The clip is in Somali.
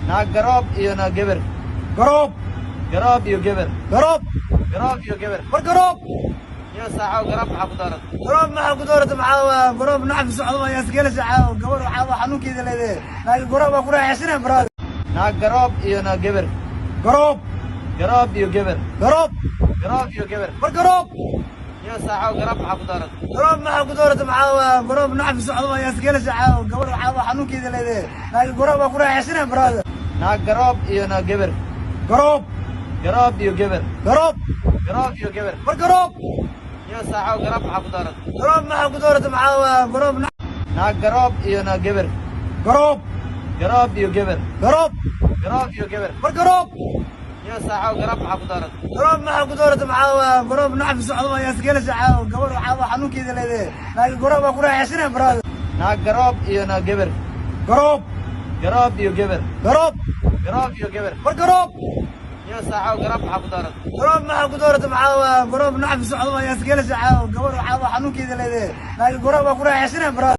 naag garoob iyo naag geber garoob garoob iyo geber garoob garoob iyo geber war garoob iyo saaxo garoob maxaa ku dooran garoob maxaa ku doorata maxaa garoob nacfi socdo ayaa iskala saaxo gabar waxaa xanuunkeeda leedahay laakiin garoob waa ku raaxaysanaya baraad naag garoob iyo naag geber garoob garoob iyo geber garoob garoob iyo geber war garoob iyo saaxo garoob maxaa ku dooran garoob maxaa ku doorata maxaa garoob nacfi socdo ayaa iskala saaxo gabar waxaa xanuunkeeda leedahay laakiin garoob waa ku raaxaysanaya baraad naag garoob iyo naag geber garoob garoob iyo geber garoob garoob iyo geber war garoob iyo saaxo garoob maxaa ku dooran garoob maxaa ku doorata maxaa garoob naag garoob iyo naag geber garoob garoob iyo geber garoob garoob iyo geber war garoob iyo saaxo garoob maxaa ku dooran garoob maxaa ku doorata maxaa garoob nacfi socdo ayaa iskala saaxo gabar waxaa xanuunkeeda leedahay laakiin garoob waa ku raaxaysanaya baraad naag garoob iyo naag geber garoob garoob iyo geber garoob garoob iyo geber war garoob iyo saaxo garoob maxaa ku dooran garoob maxaa ku doorata maxaa garoob nacfi socdo ayaa iskala saaxo gabar waxaa xanuunkeeda leedahay laakiin garoob waa ku raaxaysanaya baraad